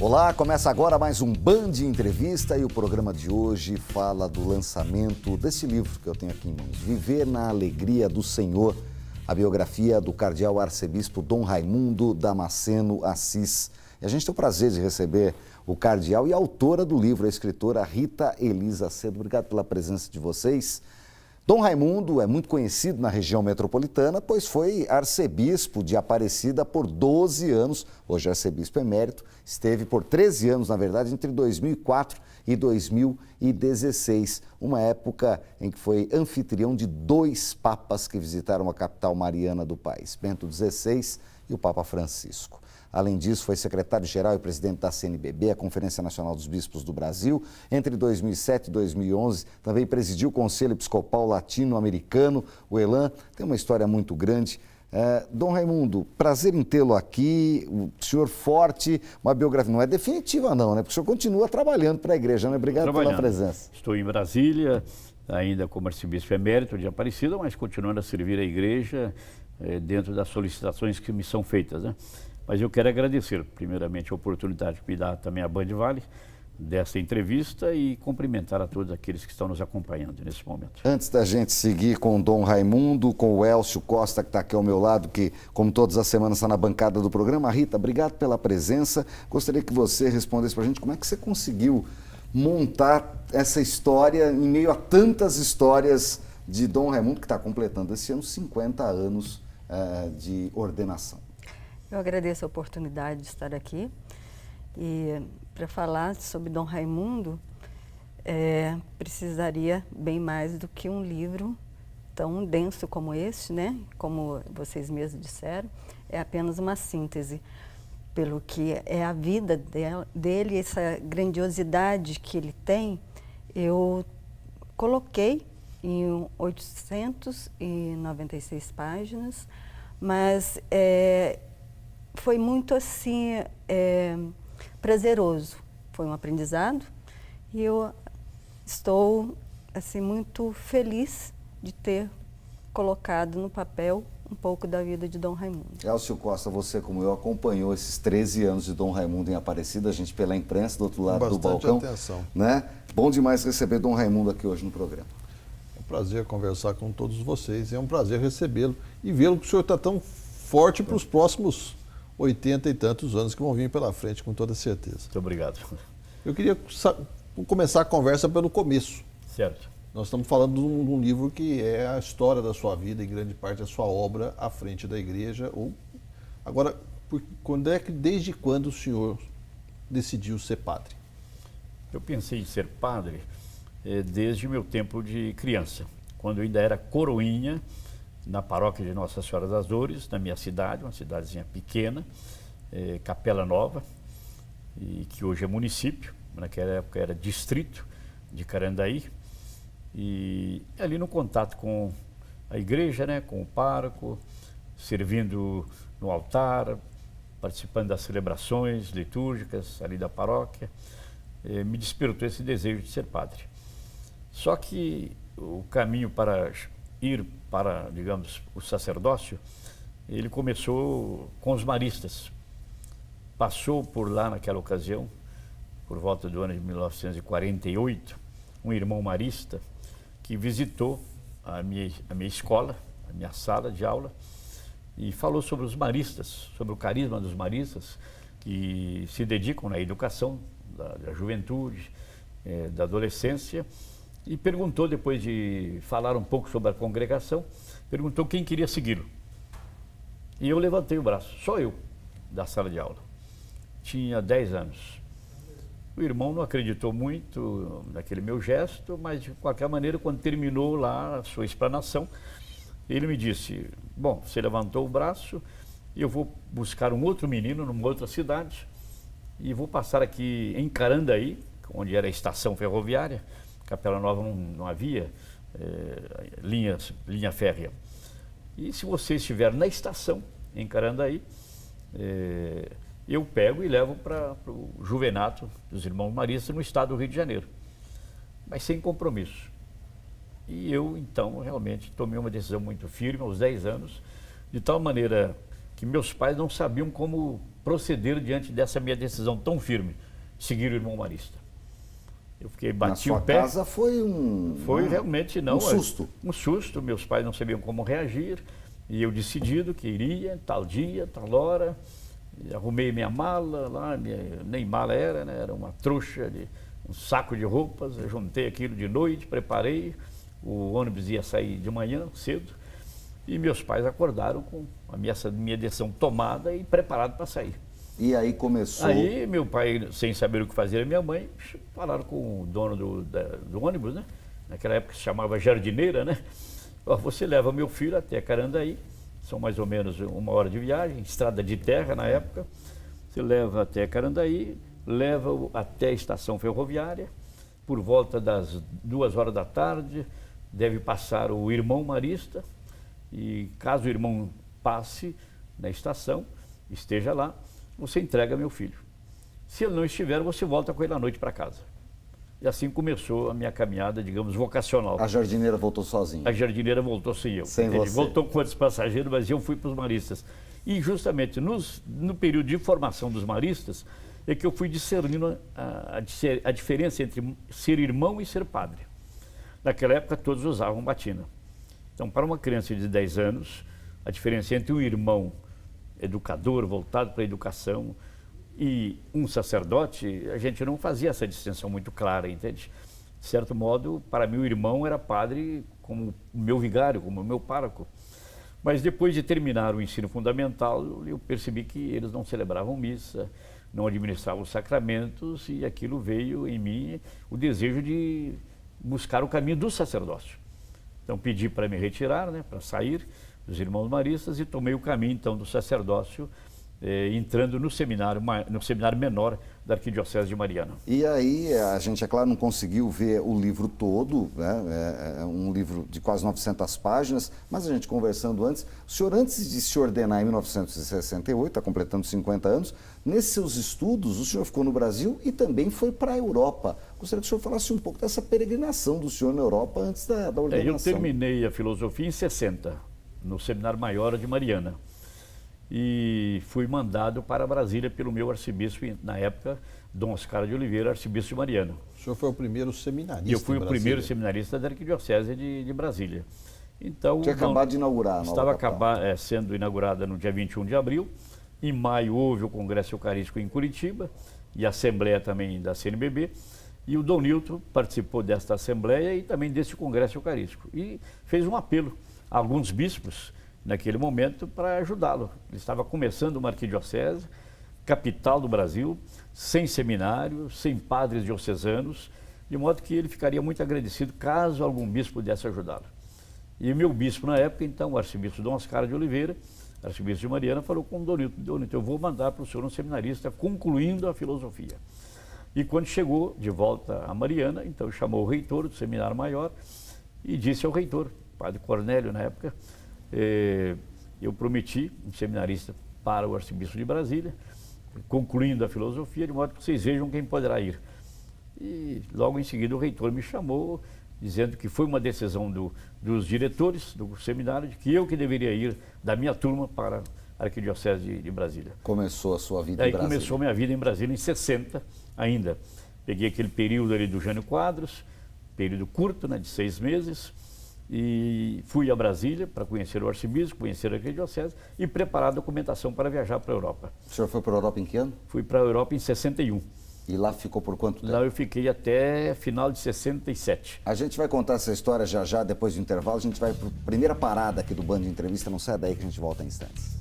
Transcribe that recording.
Olá, começa agora mais um Band Entrevista e o programa de hoje fala do lançamento desse livro que eu tenho aqui em mãos, Viver na Alegria do Senhor, a biografia do cardeal arcebispo Dom Raimundo Damasceno Assis. E a gente tem o prazer de receber o cardeal e a autora do livro, a escritora Rita Elisa Acedo. Obrigado pela presença de vocês. Dom Raimundo é muito conhecido na região metropolitana, pois foi arcebispo de Aparecida por 12 anos, hoje arcebispo emérito, esteve por 13 anos, na verdade, entre 2004 e 2016, uma época em que foi anfitrião de 2 papas que visitaram a capital mariana do país, Bento XVI e o Papa Francisco. Além disso, foi secretário-geral e presidente da CNBB, a Conferência Nacional dos Bispos do Brasil. Entre 2007 e 2011, também presidiu o Conselho Episcopal Latino-Americano, o ELAM. Tem uma história muito grande. Dom Raimundo, prazer em tê-lo aqui, o senhor forte, uma biografia, não é definitiva não, né? Porque o senhor continua trabalhando para a igreja, né? Obrigado pela presença. Estou em Brasília, ainda como arcebispo emérito de Aparecida, mas continuando a servir a igreja dentro das solicitações que me são feitas, né? Mas eu quero agradecer, primeiramente, a oportunidade que me dá também a Band Vale dessa entrevista e cumprimentar a todos aqueles que estão nos acompanhando nesse momento. Antes da gente seguir com o Dom Raimundo, com o Elcio Costa, que está aqui ao meu lado, que, como todas as semanas, está na bancada do programa. Rita, obrigado pela presença. Gostaria que você respondesse para a gente como é que você conseguiu montar essa história em meio a tantas histórias de Dom Raimundo, que está completando esse ano 50 anos de ordenação. Eu agradeço a oportunidade de estar aqui e para falar sobre Dom Raimundo precisaria bem mais do que um livro tão denso como este, né? Como vocês mesmos disseram, é apenas uma síntese, pelo que é a vida dele, essa grandiosidade que ele tem, eu coloquei em 896 páginas, mas foi muito assim prazeroso, foi um aprendizado e eu estou assim muito feliz de ter colocado no papel um pouco da vida de Dom Raimundo. Elcio Costa, você como eu acompanhou esses 13 anos de Dom Raimundo em Aparecida, a gente pela imprensa do outro lado do balcão, atenção, né? Bom demais receber Dom Raimundo aqui hoje no programa. É um prazer conversar com todos vocês, é um prazer recebê-lo e vê-lo que o senhor está tão forte para os próximos 80 e tantos anos que vão vir pela frente, com toda certeza. Muito obrigado. Eu queria começar a conversa pelo começo. Certo. Nós estamos falando de um livro que é a história da sua vida, em grande parte a sua obra à frente da igreja. Agora, desde quando o senhor decidiu ser padre? Eu pensei em ser padre desde o meu tempo de criança, quando eu ainda era coroinha, na paróquia de Nossa Senhora das Dores, na minha cidade, uma cidadezinha pequena, Capela Nova, e que hoje é município, naquela época era distrito de Carandaí, e ali no contato com a igreja, né, com o pároco, servindo no altar, participando das celebrações litúrgicas ali da paróquia, me despertou esse desejo de ser padre. Só que o caminho para ir para, digamos, o sacerdócio, ele começou com os maristas. Passou por lá naquela ocasião, por volta do ano de 1948, um irmão marista que visitou a minha escola, a minha sala de aula, e falou sobre os maristas, sobre o carisma dos maristas, que se dedicam na educação da juventude, da adolescência, e perguntou, depois de falar um pouco sobre a congregação, perguntou quem queria segui-lo. E eu levantei o braço, só eu, da sala de aula. Tinha 10 anos. O irmão não acreditou muito naquele meu gesto, mas de qualquer maneira, quando terminou lá a sua explanação, ele me disse, bom, você levantou o braço, eu vou buscar um outro menino numa outra cidade e vou passar aqui em Carandaí, onde era a estação ferroviária. Capela Nova não havia linha férrea. E se você estiver na estação, em Carandaí, eu pego e levo para o juvenato dos irmãos maristas no estado do Rio de Janeiro, mas sem compromisso. E eu, então, realmente tomei uma decisão muito firme aos 10 anos, de tal maneira que meus pais não sabiam como proceder diante dessa minha decisão tão firme, de seguir o irmão marista. Eu fiquei, bati o pé. Na sua casa foi Foi realmente, não. um susto. Um susto, meus pais não sabiam como reagir, e eu decidido que iria, tal dia, tal hora, arrumei minha mala lá, nem mala era, né? Era uma trouxa, um saco de roupas, eu juntei aquilo de noite, preparei, o ônibus ia sair de manhã, cedo, e meus pais acordaram com a minha decisão tomada e preparado para sair. E aí começou... Aí meu pai, sem saber o que fazer, a minha mãe, falaram com o dono do ônibus, né? Naquela época se chamava jardineira, né? Ó, você leva meu filho até Carandaí, são mais ou menos 1 hora de viagem, estrada de terra na época. Você leva até Carandaí, leva-o até a estação ferroviária, por volta das 2 horas da tarde, deve passar o irmão marista, e caso o irmão passe na estação, esteja lá, você entrega meu filho. Se ele não estiver, você volta com ele à noite para casa. E assim começou a minha caminhada, digamos, vocacional. A jardineira voltou sozinha? A jardineira voltou sem eu. Sem Ele você. voltou com outros passageiros, mas eu fui para os maristas. E justamente no período de formação dos maristas, é que eu fui discernindo a diferença entre ser irmão e ser padre. Naquela época todos usavam batina. Então, para uma criança de 10 anos, a diferença entre um irmão educador, voltado para a educação, e um sacerdote, a gente não fazia essa distinção muito clara, entende? De certo modo, para mim o irmão era padre como o meu vigário, como o meu pároco. Mas depois de terminar o ensino fundamental, eu percebi que eles não celebravam missa, não administravam os sacramentos, e aquilo veio em mim o desejo de buscar o caminho do sacerdócio. Então pedi para me retirar, né, para sair dos irmãos maristas, e tomei o caminho então do sacerdócio, entrando no seminário menor da Arquidiocese de Mariana. E aí a gente, é claro, não conseguiu ver o livro todo, né? É um livro de quase 900 páginas, mas a gente conversando antes, o senhor, antes de se ordenar em 1968, está completando 50 anos, nesses seus estudos o senhor ficou no Brasil e também foi para a Europa. Gostaria que o senhor falasse um pouco dessa peregrinação do senhor na Europa antes da ordenação. Eu terminei a filosofia em 60, no Seminário Maior de Mariana. E fui mandado para Brasília pelo meu arcebispo, na época, Dom Oscar de Oliveira, arcebispo de Mariana. O senhor foi o primeiro seminarista. Eu fui o primeiro seminarista da Arquidiocese de Brasília. Então, tinha acabado de inaugurar a nova Estava sendo inaugurada no dia 21 de abril. Em maio houve o Congresso Eucarístico em Curitiba e a Assembleia também da CNBB. E o Dom Nilton participou desta Assembleia e também deste Congresso Eucarístico. E fez um apelo a alguns bispos, naquele momento, para ajudá-lo. Ele estava começando uma arquidiocese, capital do Brasil, sem seminário, sem padres diocesanos, de modo que ele ficaria muito agradecido caso algum bispo pudesse ajudá-lo. E o meu bispo na época, então, o arcebispo Dom Oscar de Oliveira, arcebispo de Mariana, falou com o Dom Nilton: Dom Nilton, eu vou mandar para o senhor um seminarista concluindo a filosofia. E quando chegou de volta a Mariana, então chamou o reitor do Seminário Maior e disse ao reitor, padre Cornélio na época, eu prometi um seminarista para o arcebispo de Brasília, concluindo a filosofia, de modo que vocês vejam quem poderá ir. E logo em seguida o reitor me chamou, dizendo que foi uma decisão dos diretores do seminário, de que eu que deveria ir da minha turma para a Arquidiocese de Brasília. Começou a sua vida Aí em Brasília. começou a minha vida em Brasília em 60 ainda. Peguei aquele período ali do Jânio Quadros, período curto, né, de 6 meses, e fui a Brasília para conhecer o arcebispo, conhecer a Arquidiocese e preparar a documentação para viajar para a Europa. O senhor foi para a Europa em que ano? Fui para a Europa em 61. E lá ficou por quanto tempo? Lá eu fiquei até final de 67. A gente vai contar essa história já já, depois do intervalo. A gente vai para a primeira parada aqui do Band de Entrevista. Não sai daí que a gente volta em instantes.